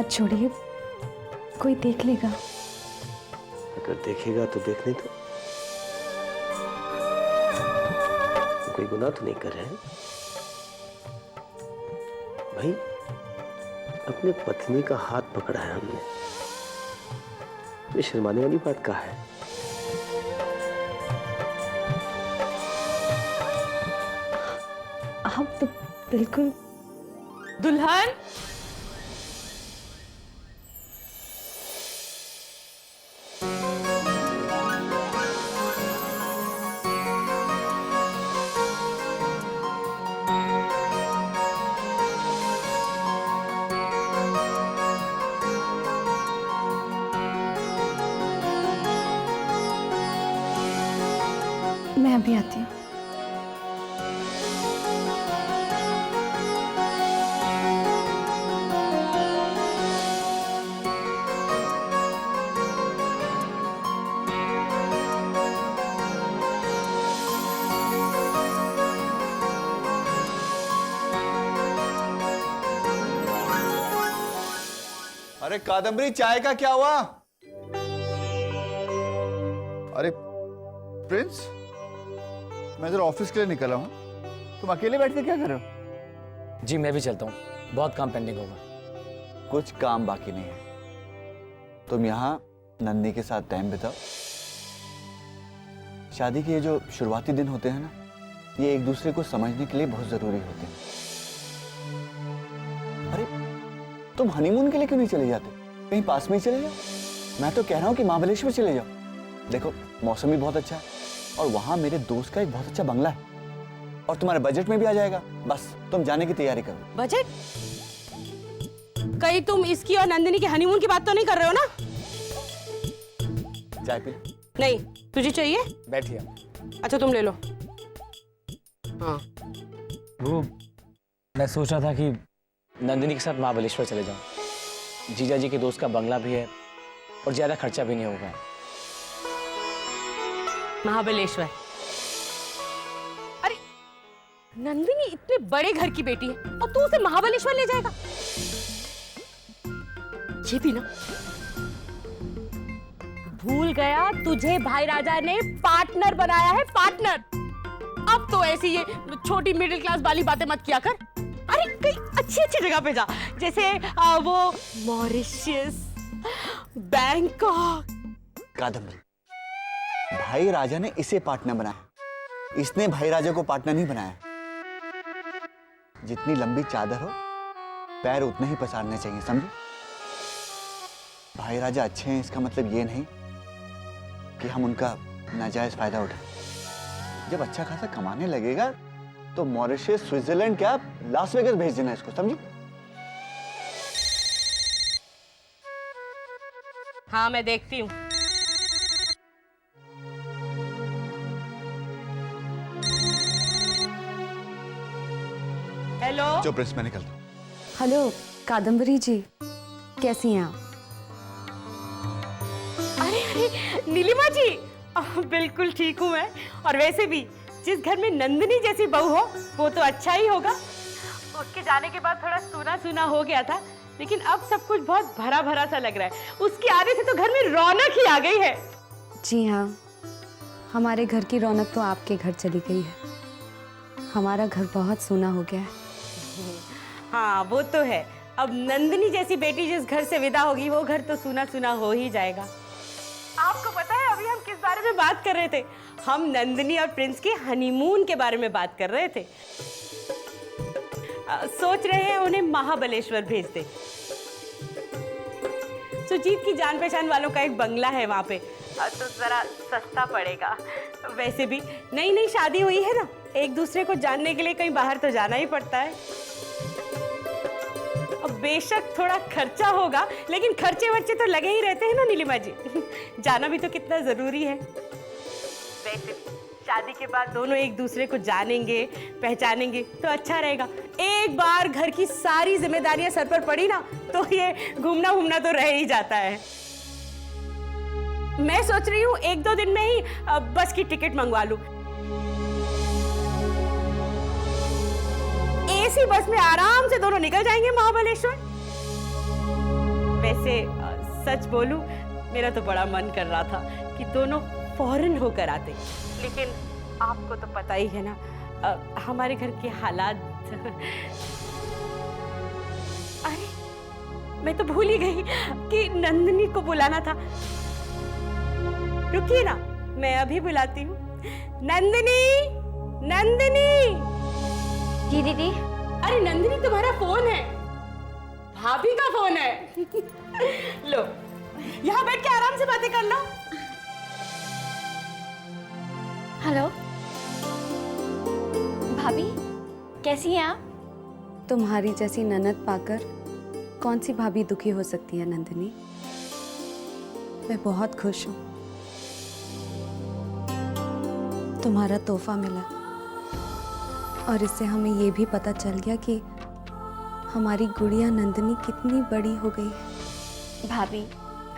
मत छोड़िए, कोई देख लेगा। अगर देखेगा तो देखने दो, कोई गुनाह तो नहीं कर रहे हैं भाई। अपने पत्नी का हाथ पकड़ा है हमने, ये शर्माने वाली बात कहाँ है? आप तो बिल्कुल। दुल्हन, मैं अभी आती हूँ। अरे कादम्बरी, चाय का क्या हुआ? अरे प्रिंस, मैं जरा ऑफिस के लिए निकला हूं, तुम अकेले बैठ के क्या कर रहे हो? जी मैं भी चलता हूँ, बहुत काम पेंडिंग होगा। कुछ काम बाकी नहीं है। तुम यहाँ नंदी के साथ टाइम बिताओ। शादी के ये जो शुरुआती दिन होते हैं ना, ये एक दूसरे को समझने के लिए बहुत जरूरी होते हैं। अरे तुम हनीमून के लिए क्यों नहीं चले जाते? कहीं पास में ही चले जाओ। मैं तो कह रहा हूँ कि महाबलेश्वर चले जाओ। देखो मौसम भी बहुत अच्छा है और वहां मेरे दोस्त का एक बहुत अच्छा बंगला है और तुम्हारे बजट में भी आ जाएगा। बस तुम जाने की तैयारी करो। बजट? कहीं तुम इसकी और नंदिनी के हनीमून की बात तो नहीं कर रहे हो ना? चाय पी। नहीं, तुझे चाहिए? बैठिए। अच्छा तुम ले लो। हाँ वो मैं सोच रहा था कि नंदिनी के साथ महाबलेश्वर चले जाऊं। जीजा जी के दोस्त का बंगला भी है और ज्यादा खर्चा भी नहीं होगा। महाबलेश्वर? अरे नंदिनी इतने बड़े घर की बेटी है और तू उसे महाबलेश्वर ले जाएगा? ये भी ना, भूल गया तुझे भाई राजा ने पार्टनर बनाया है, पार्टनर। अब तो ऐसी ये छोटी मिडिल क्लास वाली बातें मत किया कर। अरे कहीं अच्छी अच्छी जगह पे जा, जैसे वो मॉरिशस, बैंकॉक। कादम्बरी, भाई राजा ने इसे पार्टनर बनाया, इसने भाई राजा को पार्टनर नहीं बनाया। जितनी लंबी चादर हो पैर उतने ही पसारने चाहिए, समझे? भाई राजा अच्छे हैं इसका मतलब ये नहीं कि हम उनका नाजायज फायदा उठाएं। जब अच्छा खासा कमाने लगेगा तो मॉरिशस, स्विट्जरलैंड, क्या लास वेगास भेज देना इसको, समझी? हाँ मैं देखती हूँ। हेलो। जो प्रिंस, मैं निकलता हूँ। हेलो कादम्बरी जी, कैसी हैं आप? अरे अरे नीलिमा जी, बिल्कुल ठीक हूँ मैं। और वैसे भी जिस घर में नंदिनी जैसी बहू हो वो तो अच्छा ही होगा। उसके जाने के बाद थोड़ा सूना सूना हो गया था, लेकिन अब सब कुछ बहुत भरा भरा सा लग रहा है। उसके आने से तो घर में रौनक ही आ गई है। जी हाँ, हमारे घर की रौनक तो आपके घर चली गई है। हमारा घर बहुत सूना हो गया है। हाँ वो तो है। अब नंदिनी जैसी बेटी जिस घर से विदा होगी वो घर तो सूना सूना हो ही जाएगा। आपको पता है अभी हम किस बारे में बात कर रहे थे? हम नंदिनी और प्रिंस के हनीमून के बारे में बात कर रहे थे। सोच रहे हैं उन्हें महाबलेश्वर भेज दे। सुजीत की जान पहचान वालों का एक बंगला है वहां पे, तो जरा सस्ता पड़ेगा। वैसे भी नई नई शादी हुई है ना, एक दूसरे को जानने के लिए कहीं बाहर तो जाना ही पड़ता है। अब बेशक थोड़ा खर्चा होगा, लेकिन खर्चे वर्चे तो लगे ही रहते हैं ना नीलिमा जी। जाना भी तो कितना जरूरी है। वैसे शादी के बाद दोनों एक दूसरे को जानेंगे, पहचानेंगे तो अच्छा रहेगा। एक बार घर की सारी जिम्मेदारियां सर पर पड़ी ना तो ये घूमना घूमना तो रह ही जाता है। मैं सोच रही हूँ एक दो दिन में ही बस की टिकट मंगवा लूं। एसी बस में आराम से दोनों निकल जाएंगे महाबलेश्वर। वैसे सच बोलूं, मेरा तो बड़ा मन कर रहा था कि दोनों फौरन होकर आते, लेकिन आपको तो पता ही है ना हमारे घर के हालात। अरे मैं तो भूल ही गई कि नंदिनी को बुलाना था। रुकिए ना, मैं अभी बुलाती हूँ। नंदिनी, नंदिनी। जी दीदी। अरे नंदिनी, तुम्हारा फोन है, भाभी का फोन है। लो, यहाँ बैठ के आराम से बातें कर लो। हेलो भाभी, कैसी हैं आप? तुम्हारी जैसी ननद पाकर कौन सी भाभी दुखी हो सकती है नंदिनी। मैं बहुत खुश हूँ। तुम्हारा तोहफा मिला और इससे हमें ये भी पता चल गया कि हमारी गुड़िया नंदिनी कितनी बड़ी हो गई है। भाभी,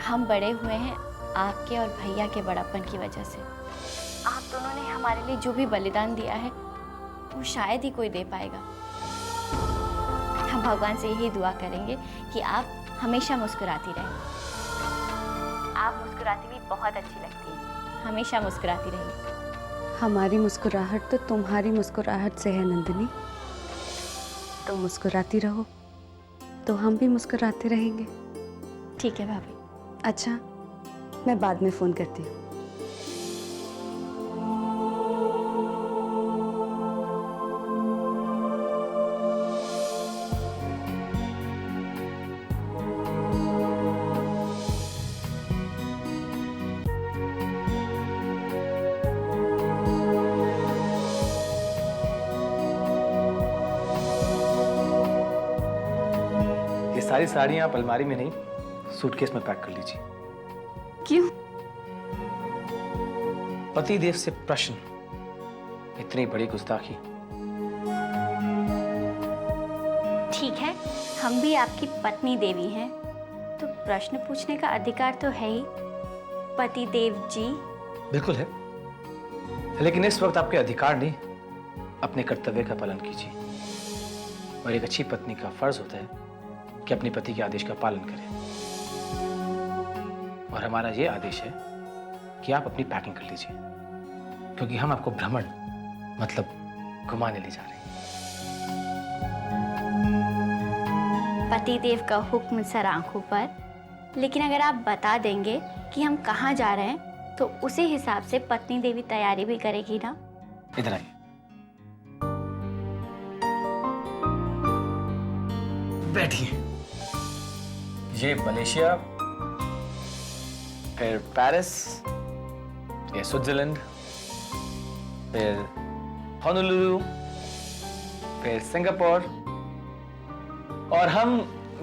हम बड़े हुए हैं आपके और भैया के बड़ापन की वजह से। आप दोनों ने हमारे लिए जो भी बलिदान दिया है वो शायद ही कोई दे पाएगा। हम भगवान से यही दुआ करेंगे कि आप हमेशा मुस्कुराती रहें। आप मुस्कुराती भी बहुत अच्छी लगती हैं, हमेशा मुस्कुराती रहिए। हमारी मुस्कुराहट तो तुम्हारी मुस्कुराहट से है नंदिनी। तुम मुस्कुराती रहो तो हम भी मुस्कुराते रहेंगे। ठीक है भाभी। अच्छा, मैं बाद में फोन करती हूँ। ये सारी साड़ियाँ आप अलमारी में नहीं, सूटकेस में पैक कर लीजिए। क्यों? पतिदेव से प्रश्न, इतनी बड़ी गुस्ताखी। ठीक है, हम भी आपकी पत्नी देवी हैं, तो प्रश्न पूछने का अधिकार तो है ही। पति देव जी। बिल्कुल है, लेकिन इस वक्त आपके अधिकार नहीं, अपने कर्तव्य का पालन कीजिए। और एक अच्छी पत्नी का फर्ज होता है कि अपने पति के आदेश का पालन करें। और हमारा ये आदेश है कि आप अपनी पैकिंग कर लीजिए, क्योंकि हम आपको भ्रमण मतलब घुमाने ले जा रहे हैं। पति देव का हुक्म सर आंखों पर, लेकिन अगर आप बता देंगे कि हम कहाँ जा रहे हैं तो उसी हिसाब से पत्नी देवी तैयारी भी करेगी ना। इधर आइए। बैठिए। ये मलेशिया, फिर पेरिस, ये स्विट्जरलैंड, फिर होनोलुलु, फिर सिंगापुर, और हम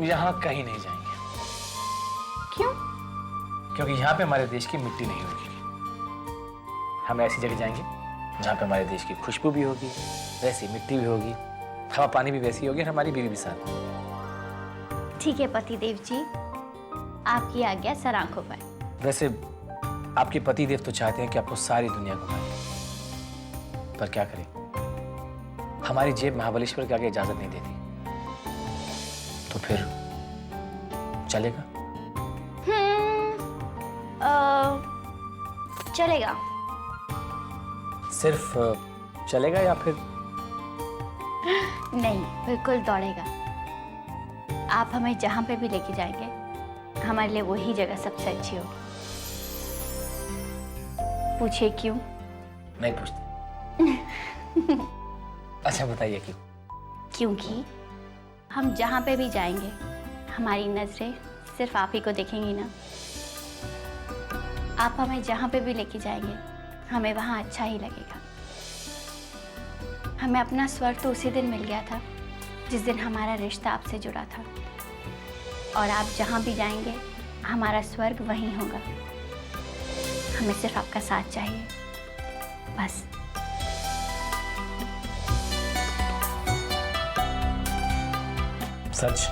यहाँ कहीं नहीं जाएंगे। क्यों? क्योंकि यहाँ पे हमारे देश की मिट्टी नहीं होगी। हम ऐसी जगह जाएंगे जहाँ पे हमारे देश की खुशबू भी होगी, वैसी मिट्टी भी होगी, हवा पानी भी वैसी होगी, और हमारी बीवी भी साथ। ठीक है पति देव जी, आपकी आज्ञा सर आंखों पर। वैसे आपके पति देव तो चाहते हैं कि आपको सारी दुनिया घुमाएं, पर क्या करें, हमारी जेब महाबलेश्वर के आगे इजाजत नहीं देती। तो फिर चलेगा? चलेगा। सिर्फ चलेगा या फिर? नहीं, बिल्कुल दौड़ेगा। आप हमें जहां पे भी लेके जाएंगे, हमारे लिए वही जगह सबसे अच्छी होगी। पूछिए क्यों? नहीं पूछते। अच्छा बताइए क्यों? क्योंकि हम जहां पे भी जाएंगे, हमारी नजरें सिर्फ आप ही को देखेंगी ना। आप हमें जहां पे भी लेके जाएंगे, हमें वहां अच्छा ही लगेगा। हमें अपना स्वर्ग तो उसी दिन मिल गया था जिस दिन हमारा रिश्ता आपसे जुड़ा था, और आप जहां भी जाएंगे, हमारा स्वर्ग वहीं होगा। हमें सिर्फ आपका साथ चाहिए, बस। सच?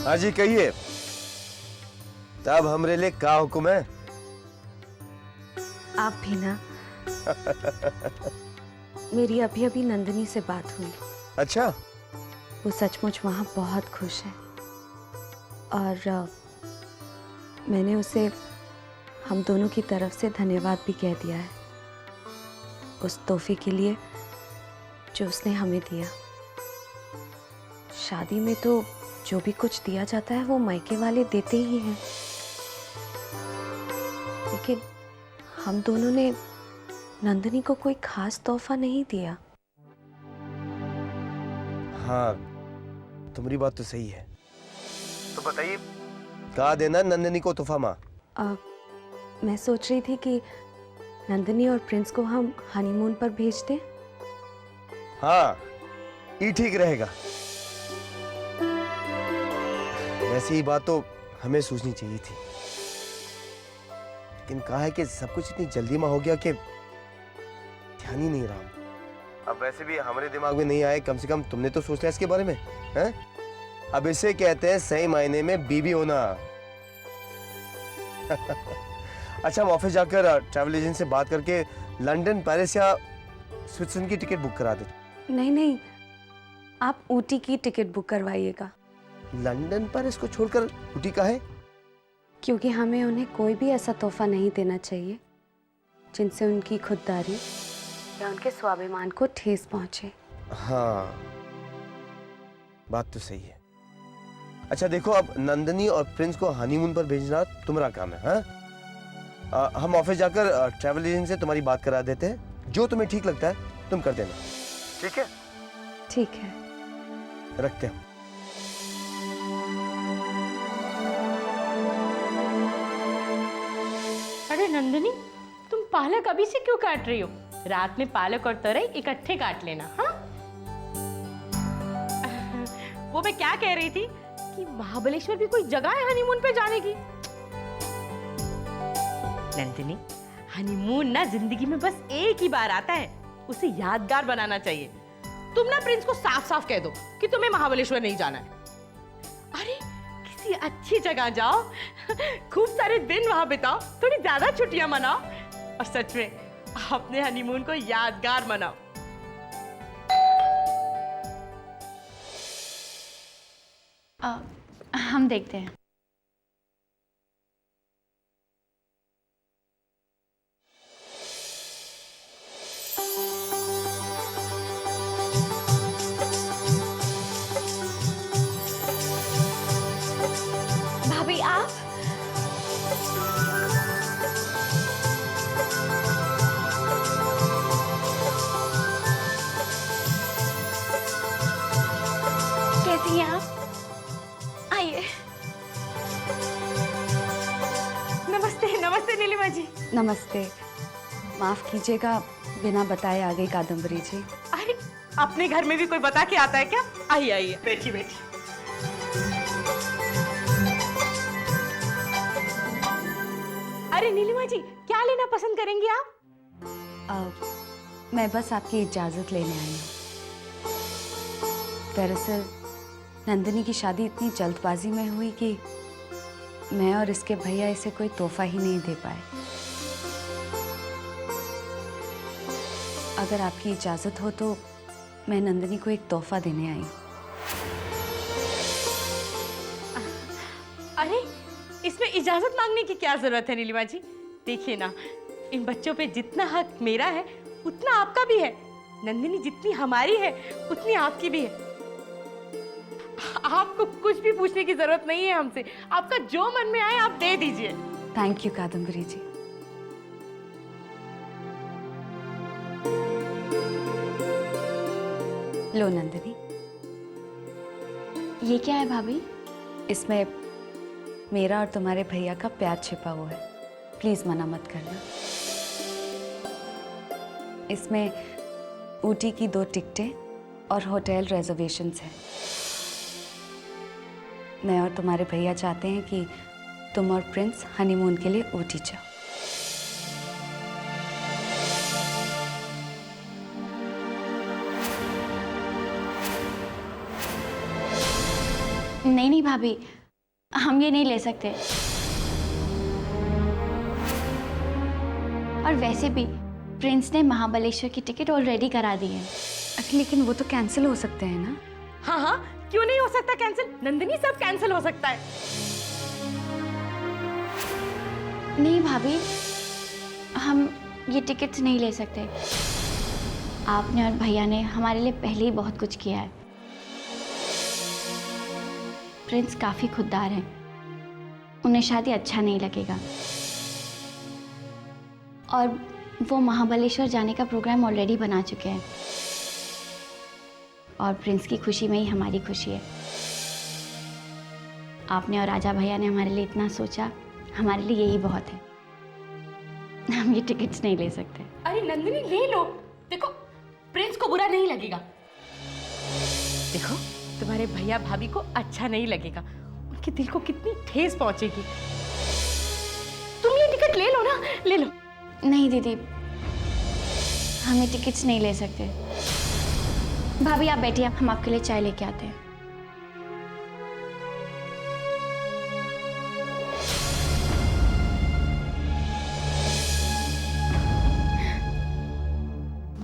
हाँ जी कहिए, तब हमरे लिए का हुक्म है? आप भी ना। मेरी अभी अभी नंदिनी से बात हुई। अच्छा, वो सचमुच वहाँ बहुत खुश है और मैंने उसे हम दोनों की तरफ से धन्यवाद भी कह दिया है उस तोहफे के लिए जो उसने हमें दिया। शादी में तो जो भी कुछ दिया जाता है वो मायके वाले देते ही हैं, लेकिन हम दोनों ने नंदिनी को कोई खास तोहफा नहीं दिया। हाँ तुम्हारी बात तो सही है। तो बताइए कहा देना नंदिनी को तोहफा माँ? मैं सोच रही थी कि नंदिनी और प्रिंस को हम हनीमून पर भेज दें। हाँ ये ठीक रहेगा। वैसे ही बात तो हमें सोचनी चाहिए थी, लेकिन कहा है कि सब कुछ इतनी जल्दी में हो गया कि ध्यान ही नहीं रहा। अब वैसे भी हमारे दिमाग में नहीं आए, कम से कम तुमने तो सोच लिया इसके बारे में, हैं? अब इसे कहते हैं सही मायने में बीबी होना। अच्छा, हम ऑफिस जाकर ट्रैवल एजेंट से बात करके लंदन, पेरिस या स्विट्जरलैंड की टिकट बुक करा देते। नहीं नहीं, आप ऊटी की टिकट बुक करवाइएगा। लंदन पेरिस को छोड़कर ऊटी का है? क्योंकि हमें उन्हें कोई भी ऐसा तोहफा नहीं देना चाहिए जिनसे उनकी खुददारी या उनके स्वाभिमान को ठेस पहुंचे। हाँ बात तो सही है। अच्छा देखो, अब नंदिनी और प्रिंस को हनीमून पर भेजना तुम्हारा काम है। हाँ हम ऑफिस जाकर ट्रैवल एजेंट से तुम्हारी बात करा देते हैं। जो तुम्हें ठीक लगता है तुम कर देना, ठीक है? ठीक है। रखते हैं। अरे नंदिनी, तुम पालक अभी से क्यों काट रही हो? रात में पालक और तोरई इकट्ठे काट लेना। हाँ वो मैं क्या कह रही थी कि महाबलेश्वर भी कोई जगह है हनीमून पे जाने की। नंदिनी, हनीमून ना जिंदगी में बस एक ही बार आता है, उसे यादगार बनाना चाहिए। तुम ना प्रिंस को साफ साफ कह दो कि तुम्हें महाबलेश्वर नहीं जाना है। अरे किसी अच्छी जगह जाओ, खूब सारे दिन वहां बिताओ, थोड़ी ज्यादा छुट्टियां मनाओ और सच में अपने हनीमून को यादगार मनाओ। हम देखते हैं। भाभी आप? कैसी हैं आप? आइए। नमस्ते नमस्ते नीलिमा जी। नमस्ते। माफ कीजिएगा, बिना बताए आ गई कादम्बरी जी। अरे अपने घर में भी कोई बता के आता है क्या? आइए आइए, बैठी बैठी। अरे नीलिमा जी, क्या लेना पसंद करेंगी आप? मैं बस आपकी इजाजत लेने आई हूँ। दरअसल नंदिनी की शादी इतनी जल्दबाजी में हुई कि मैं और इसके भैया इसे कोई तोहफा ही नहीं दे पाए। अगर आपकी इजाजत हो तो मैं नंदिनी को एक तोहफा देने आई हूँ। अरे इसमें इजाजत मांगने की क्या जरूरत है नीलिमा जी? देखिए ना, इन बच्चों पे जितना हक मेरा है उतना आपका भी है। नंदिनी जितनी हमारी है उतनी आपकी भी है। आपको कुछ भी पूछने की जरूरत नहीं है हमसे। आपका जो मन में आए आप दे दीजिए। थैंक यू कादम्बरी जी। लो नंदिनी। ये क्या है भाभी? इसमें मेरा और तुम्हारे भैया का प्यार छिपा हुआ है, प्लीज मना मत करना। इसमें ऊटी की 2 टिकटें और होटल रिजर्वेशंस हैं। मैं और तुम्हारे भैया चाहते हैं कि तुम और प्रिंस हनीमून के लिए ऊटी जाओ। नहीं नहीं भाभी, हम ये नहीं ले सकते। और वैसे भी प्रिंस ने महाबलेश्वर की टिकट ऑलरेडी करा दी है। अरे लेकिन वो तो कैंसिल हो सकते हैं ना। हाँ हाँ, क्यों नहीं हो सकता कैंसिल? नंदिनी, सब कैंसिल हो सकता है। नहीं भाभी, हम ये टिकट्स नहीं ले सकते। आपने और भैया ने हमारे लिए पहले ही बहुत कुछ किया है। प्रिंस काफी खुददार हैं, उन्हें शायद ये अच्छा नहीं लगेगा। और वो महाबलेश्वर जाने का प्रोग्राम ऑलरेडी बना चुके हैं, और प्रिंस की खुशी में ही हमारी खुशी है। आपने और राजा भैया ने हमारे लिए इतना सोचा, हमारे लिए यही बहुत है। हम ये टिकट्स नहीं ले सकते। अरे नंदिनी, ले लो। देखो, प्रिंस को बुरा नहीं लगेगा। देखो, तुम्हारे भैया भाभी को अच्छा नहीं लगेगा, उनके दिल को कितनी ठेस पहुंचेगी। तुम ये टिकट ले लो ना, ले लो। नहीं दीदी, हम ये टिकट्स नहीं ले सकते। भाभी आप बैठिए, हम आपके लिए चाय लेके आते हैं।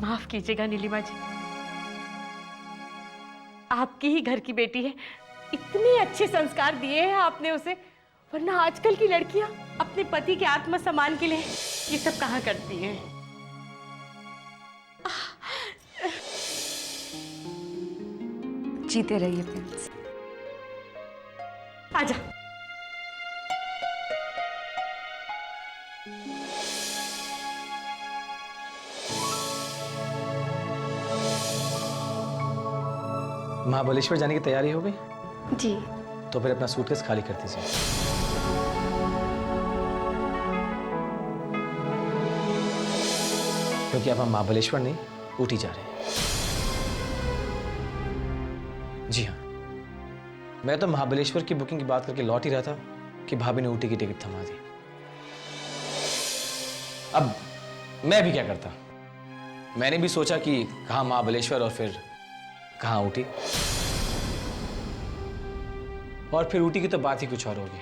माफ कीजिएगा नीलिमा जी, आपकी ही घर की बेटी है, इतने अच्छे संस्कार दिए हैं आपने उसे, वरना आजकल की लड़कियां अपने पति के आत्मसम्मान के लिए ये सब कहाँ करती हैं। जीते रहिए प्रिंस। आजा। महाबलेश्वर जाने की तैयारी हो गई? जी। तो फिर अपना सूटकेस खाली कर दीजिए। क्योंकि अब हम महाबलेश्वर नहीं, ऊटी जा रहे हैं। जी हाँ, मैं तो महाबलेश्वर की बुकिंग की बात करके लौट ही रहा था कि भाभी ने ऊटी की टिकट थमा दी। अब मैं भी क्या करता, मैंने भी सोचा कि कहाँ महाबलेश्वर और फिर कहाँ ऊटी, और फिर ऊटी की तो बात ही कुछ और होगी।